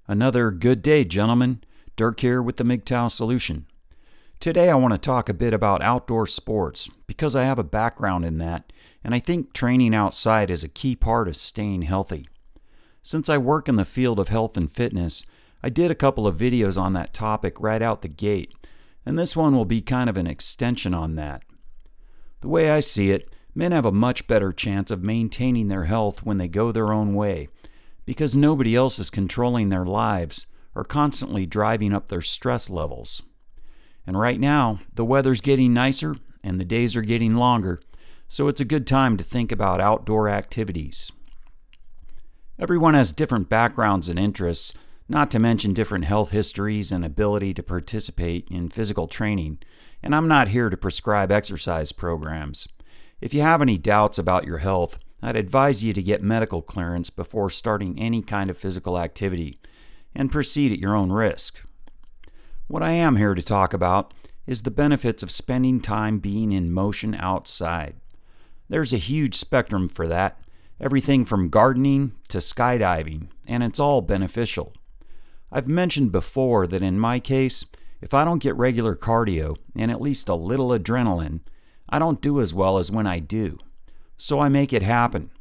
Another good day, gentlemen. Dirk here with the MGTOW solution. Today I want to talk a bit about outdoor sports because I have a background in that, and I think training outside is a key part of staying healthy. Since I work in the field of health and fitness, I did a couple of videos on that topic right out the gate, and this one will be kind of an extension on that. The way I see it, men have a much better chance of maintaining their health when they go their own way, because nobody else is controlling their lives or constantly driving up their stress levels. And right now, the weather's getting nicer and the days are getting longer, so it's a good time to think about outdoor activities. Everyone has different backgrounds and interests, not to mention different health histories and ability to participate in physical training, and I'm not here to prescribe exercise programs. If you have any doubts about your health, I'd advise you to get medical clearance before starting any kind of physical activity, and proceed at your own risk. What I am here to talk about is the benefits of spending time being in motion outside. There's a huge spectrum for that, everything from gardening to skydiving, and it's all beneficial. I've mentioned before that in my case, if I don't get regular cardio and at least a little adrenaline, I don't do as well as when I do. So I make it happen.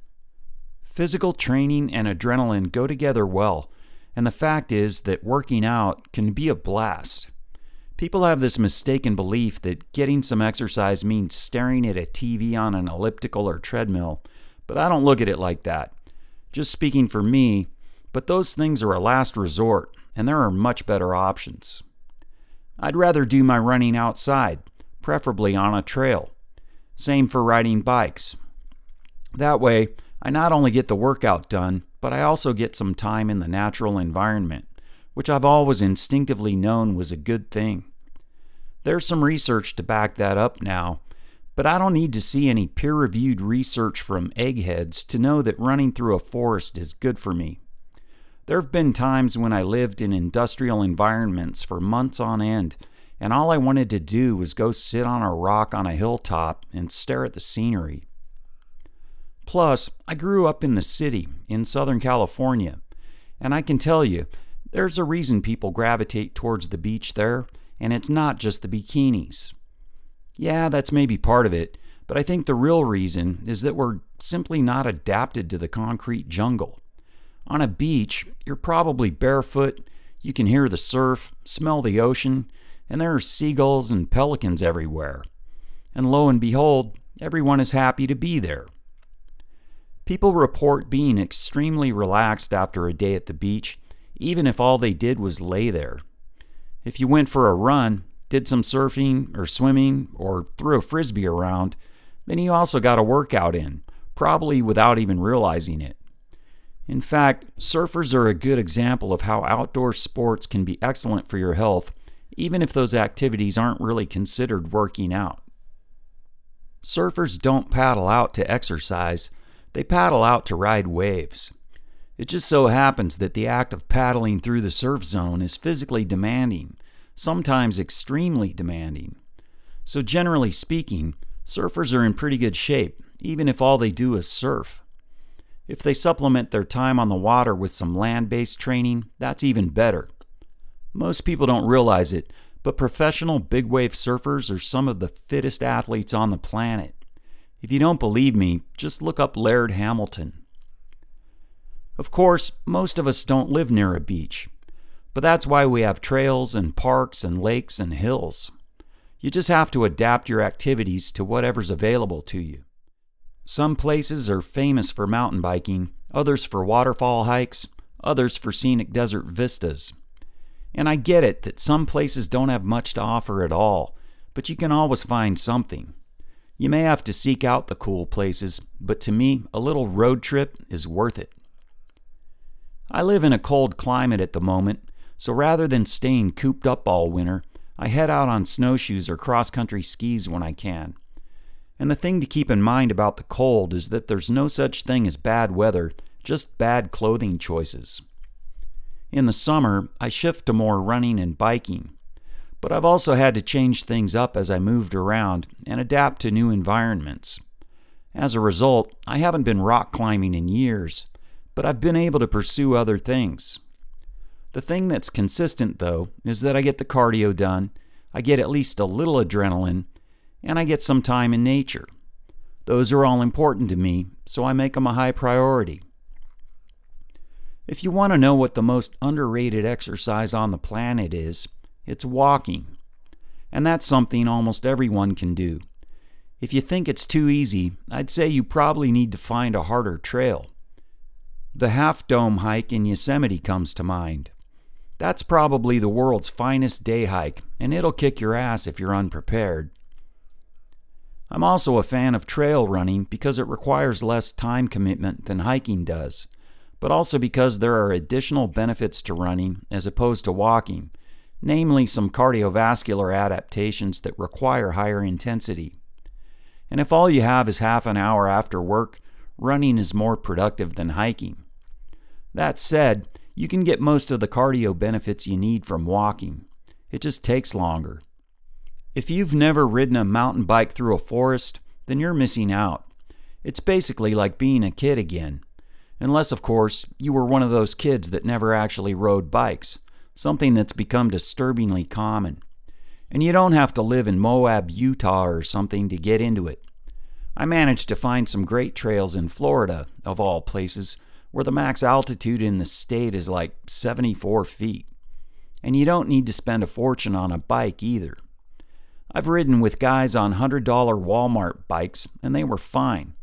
Physical training and adrenaline go together well, and the fact is that working out can be a blast. People have this mistaken belief that getting some exercise means staring at a TV on an elliptical or treadmill, but I don't look at it like that. Just speaking for me, but those things are a last resort, and there are much better options. I'd rather do my running outside, preferably on a trail. Same for riding bikes. That way, I not only get the workout done, but I also get some time in the natural environment, which I've always instinctively known was a good thing. There's some research to back that up now, but I don't need to see any peer-reviewed research from eggheads to know that running through a forest is good for me. There have been times when I lived in industrial environments for months on end, and all I wanted to do was go sit on a rock on a hilltop and stare at the scenery. Plus, I grew up in the city in Southern California, and I can tell you, there's a reason people gravitate towards the beach there, and it's not just the bikinis. Yeah, that's maybe part of it, but I think the real reason is that we're simply not adapted to the concrete jungle. On a beach, you're probably barefoot, you can hear the surf, smell the ocean, and there are seagulls and pelicans everywhere. And lo and behold, everyone is happy to be there. People report being extremely relaxed after a day at the beach, even if all they did was lay there. If you went for a run, did some surfing or swimming, or threw a frisbee around, then you also got a workout in, probably without even realizing it. In fact, surfers are a good example of how outdoor sports can be excellent for your health, even if those activities aren't really considered working out. Surfers don't paddle out to exercise, they paddle out to ride waves. It just so happens that the act of paddling through the surf zone is physically demanding, sometimes extremely demanding. So generally speaking, surfers are in pretty good shape, even if all they do is surf. If they supplement their time on the water with some land-based training, that's even better. Most people don't realize it, but professional big wave surfers are some of the fittest athletes on the planet. If you don't believe me, just look up Laird Hamilton. Of course, most of us don't live near a beach, but that's why we have trails and parks and lakes and hills. You just have to adapt your activities to whatever's available to you. Some places are famous for mountain biking, others for waterfall hikes, others for scenic desert vistas. And I get it that some places don't have much to offer at all, but you can always find something. You may have to seek out the cool places, but to me, a little road trip is worth it. I live in a cold climate at the moment, so rather than staying cooped up all winter, I head out on snowshoes or cross-country skis when I can. And the thing to keep in mind about the cold is that there's no such thing as bad weather, just bad clothing choices. In the summer, I shift to more running and biking, but I've also had to change things up as I moved around and adapt to new environments. As a result, I haven't been rock climbing in years, but I've been able to pursue other things. The thing that's consistent, though, is that I get the cardio done, I get at least a little adrenaline, and I get some time in nature. Those are all important to me, so I make them a high priority. If you want to know what the most underrated exercise on the planet is, it's walking. And that's something almost everyone can do. If you think it's too easy, I'd say you probably need to find a harder trail. The Half Dome hike in Yosemite comes to mind. That's probably the world's finest day hike, and it'll kick your ass if you're unprepared. I'm also a fan of trail running because it requires less time commitment than hiking does, but also because there are additional benefits to running as opposed to walking, namely some cardiovascular adaptations that require higher intensity. And if all you have is half an hour after work, running is more productive than hiking. That said, you can get most of the cardio benefits you need from walking. It just takes longer. If you've never ridden a mountain bike through a forest, then you're missing out. It's basically like being a kid again. Unless, of course, you were one of those kids that never actually rode bikes, something that's become disturbingly common. And you don't have to live in Moab, Utah or something to get into it. I managed to find some great trails in Florida, of all places, where the max altitude in the state is like 74 feet. And you don't need to spend a fortune on a bike either. I've ridden with guys on $100 Walmart bikes, and they were fine.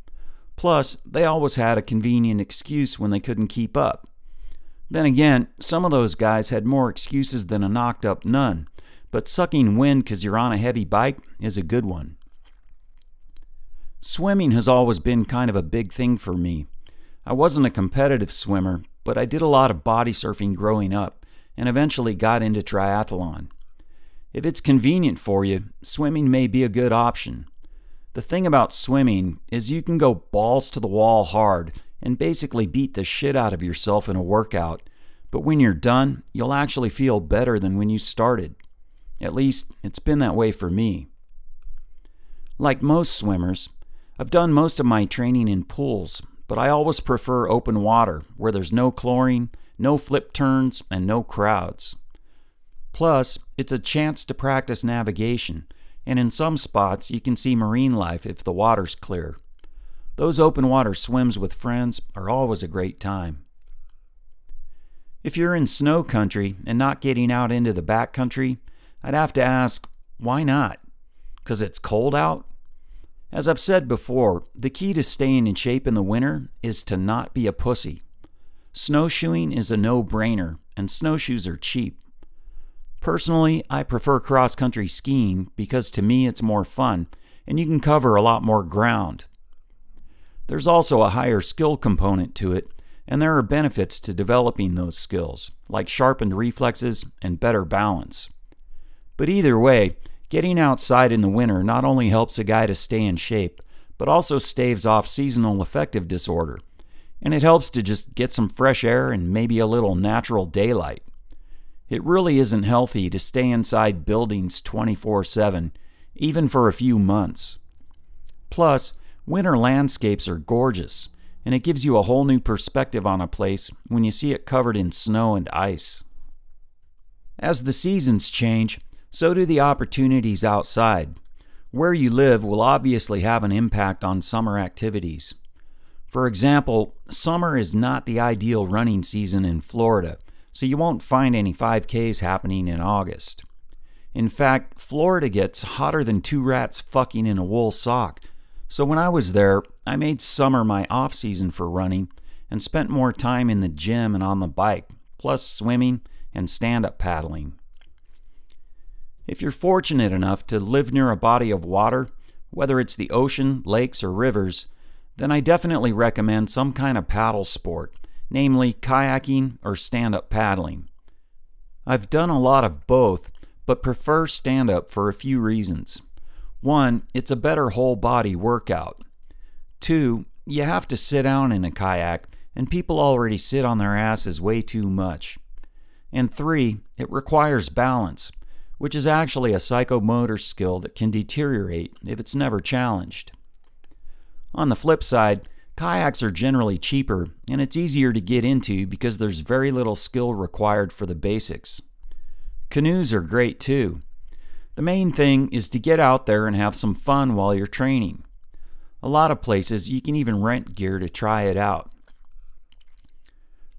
Plus, they always had a convenient excuse when they couldn't keep up. Then again, some of those guys had more excuses than a knocked-up nun, but sucking wind because you're on a heavy bike is a good one. Swimming has always been kind of a big thing for me. I wasn't a competitive swimmer, but I did a lot of body surfing growing up, and eventually got into triathlon. If it's convenient for you, swimming may be a good option. The thing about swimming is you can go balls to the wall hard and basically beat the shit out of yourself in a workout, but when you're done, you'll actually feel better than when you started. At least, it's been that way for me. Like most swimmers, I've done most of my training in pools, but I always prefer open water where there's no chlorine, no flip turns, and no crowds. Plus, it's a chance to practice navigation, and in some spots you can see marine life if the water's clear. Those open water swims with friends are always a great time. If you're in snow country and not getting out into the backcountry, I'd have to ask, why not? 'Cause it's cold out? As I've said before, the key to staying in shape in the winter is to not be a pussy. Snowshoeing is a no-brainer, and snowshoes are cheap. Personally, I prefer cross-country skiing because to me it's more fun, and you can cover a lot more ground. There's also a higher skill component to it, and there are benefits to developing those skills, like sharpened reflexes and better balance. But either way, getting outside in the winter not only helps a guy to stay in shape, but also staves off seasonal affective disorder, and it helps to just get some fresh air and maybe a little natural daylight. It really isn't healthy to stay inside buildings 24/7, even for a few months. Plus, winter landscapes are gorgeous, and it gives you a whole new perspective on a place when you see it covered in snow and ice. As the seasons change, so do the opportunities outside. Where you live will obviously have an impact on summer activities. For example, summer is not the ideal running season in Florida, so you won't find any 5Ks happening in August. In fact, Florida gets hotter than two rats fucking in a wool sock, so when I was there, I made summer my off-season for running and spent more time in the gym and on the bike, plus swimming and stand-up paddling. If you're fortunate enough to live near a body of water, whether it's the ocean, lakes, or rivers, then I definitely recommend some kind of paddle sport, namely kayaking or stand-up paddling. I've done a lot of both, but prefer stand-up for a few reasons. 1, it's a better whole-body workout. 2, you have to sit down in a kayak, and people already sit on their asses way too much. And 3, it requires balance, which is actually a psychomotor skill that can deteriorate if it's never challenged. On the flip side, Kayaks are generally cheaper, and it's easier to get into because there's very little skill required for the basics. Canoes are great too. The main thing is to get out there and have some fun while you're training. A lot of places you can even rent gear to try it out.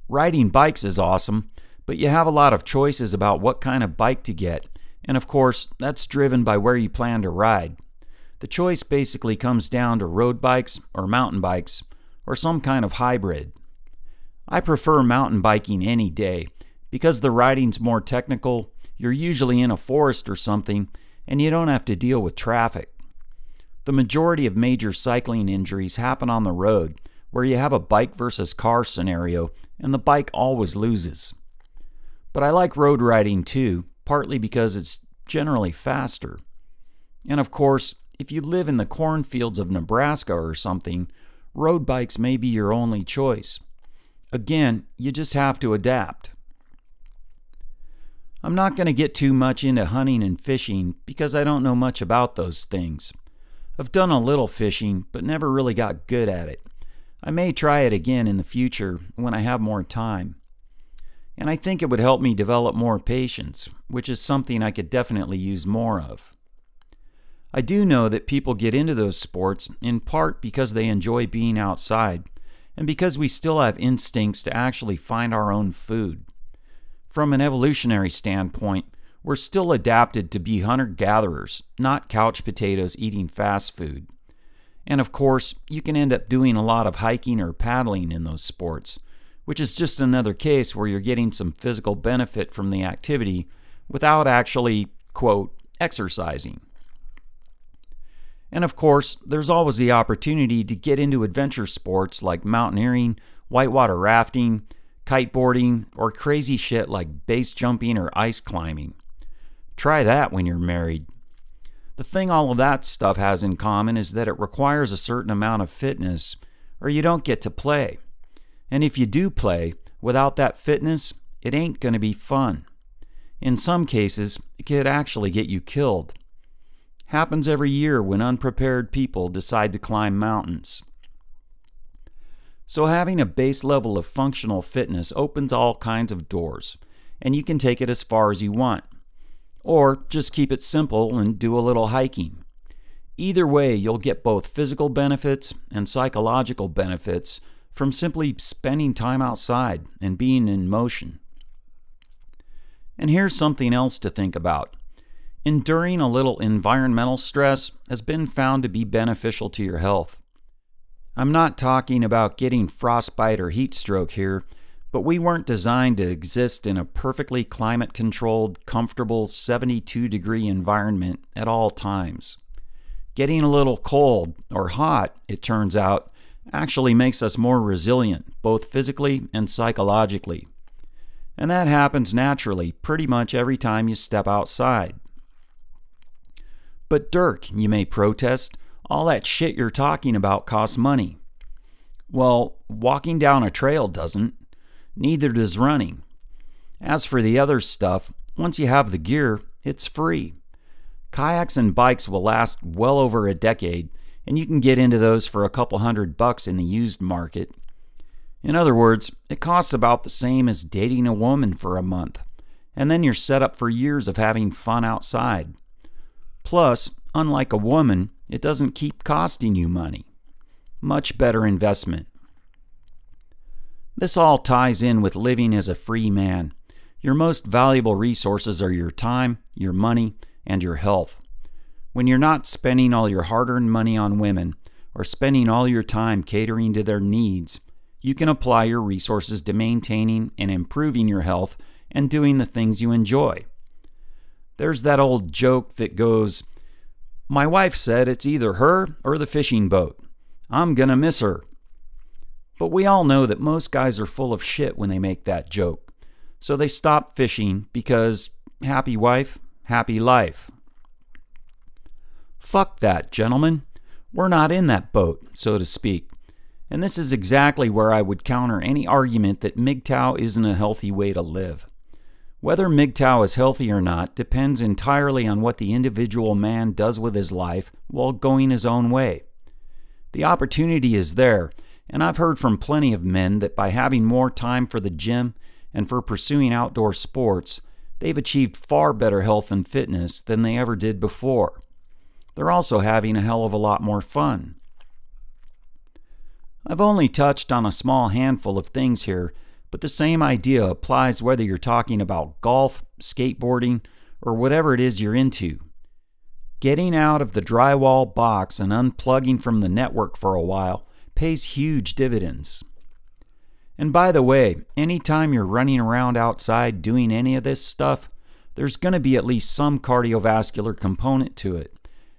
Riding bikes is awesome, but you have a lot of choices about what kind of bike to get, and of course, that's driven by where you plan to ride. The choice basically comes down to road bikes or mountain bikes, or some kind of hybrid. I prefer mountain biking any day, because the riding's more technical, you're usually in a forest or something, and you don't have to deal with traffic. The majority of major cycling injuries happen on the road, where you have a bike versus car scenario, and the bike always loses. But I like road riding too, partly because it's generally faster. And of course, if you live in the cornfields of Nebraska or something, road bikes may be your only choice. Again, you just have to adapt. I'm not going to get too much into hunting and fishing because I don't know much about those things. I've done a little fishing, but never really got good at it. I may try it again in the future when I have more time. And I think it would help me develop more patience, which is something I could definitely use more of. I do know that people get into those sports in part because they enjoy being outside, and because we still have instincts to actually find our own food. From an evolutionary standpoint, we're still adapted to be hunter-gatherers, not couch potatoes eating fast food. And of course, you can end up doing a lot of hiking or paddling in those sports, which is just another case where you're getting some physical benefit from the activity without actually, quote, exercising. And of course, there's always the opportunity to get into adventure sports like mountaineering, whitewater rafting, kiteboarding, or crazy shit like base jumping or ice climbing. Try that when you're married. The thing all of that stuff has in common is that it requires a certain amount of fitness, or you don't get to play. And if you do play, without that fitness, it ain't going to be fun. In some cases, it could actually get you killed. Happens every year when unprepared people decide to climb mountains. So having a base level of functional fitness opens all kinds of doors, and you can take it as far as you want. Or just keep it simple and do a little hiking. Either way, you'll get both physical benefits and psychological benefits from simply spending time outside and being in motion. And here's something else to think about. Enduring a little environmental stress has been found to be beneficial to your health. I'm not talking about getting frostbite or heat stroke here, but we weren't designed to exist in a perfectly climate-controlled, comfortable 72-degree environment at all times. Getting a little cold or hot, it turns out, actually makes us more resilient, both physically and psychologically. And that happens naturally pretty much every time you step outside. But Dirk, you may protest, all that shit you're talking about costs money. Well, walking down a trail doesn't. Neither does running. As for the other stuff, once you have the gear, it's free. Kayaks and bikes will last well over a decade, and you can get into those for a couple $100 in the used market. In other words, it costs about the same as dating a woman for a month, and then you're set up for years of having fun outside. Plus, unlike a woman, it doesn't keep costing you money. Much better investment. This all ties in with living as a free man. Your most valuable resources are your time, your money, and your health. When you're not spending all your hard-earned money on women, or spending all your time catering to their needs, you can apply your resources to maintaining and improving your health and doing the things you enjoy. There's that old joke that goes, "My wife said it's either her or the fishing boat. I'm gonna miss her." But we all know that most guys are full of shit when they make that joke. So they stop fishing because happy wife, happy life. Fuck that, gentlemen. We're not in that boat, so to speak. And this is exactly where I would counter any argument that MGTOW isn't a healthy way to live. Whether MGTOW is healthy or not depends entirely on what the individual man does with his life while going his own way. The opportunity is there, And I've heard from plenty of men that by having more time for the gym and for pursuing outdoor sports, they've achieved far better health and fitness than they ever did before. They're also having a hell of a lot more fun. I've only touched on a small handful of things here, but the same idea applies whether you're talking about golf, skateboarding, or whatever it is you're into. Getting out of the drywall box and unplugging from the network for a while pays huge dividends. And by the way, anytime you're running around outside doing any of this stuff, there's going to be at least some cardiovascular component to it.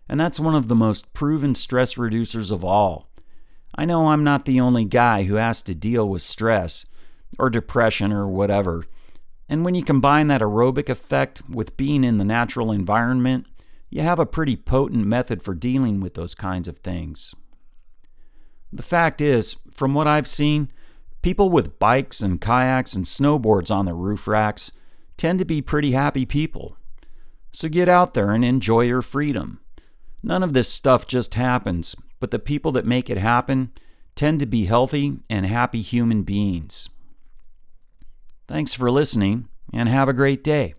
And that's one of the most proven stress reducers of all. I know I'm not the only guy who has to deal with stress, or depression, or whatever. And when you combine that aerobic effect with being in the natural environment, you have a pretty potent method for dealing with those kinds of things. The fact is, from what I've seen, people with bikes and kayaks and snowboards on their roof racks tend to be pretty happy people. So get out there and enjoy your freedom. None of this stuff just happens, but the people that make it happen tend to be healthy and happy human beings. Thanks for listening, and have a great day.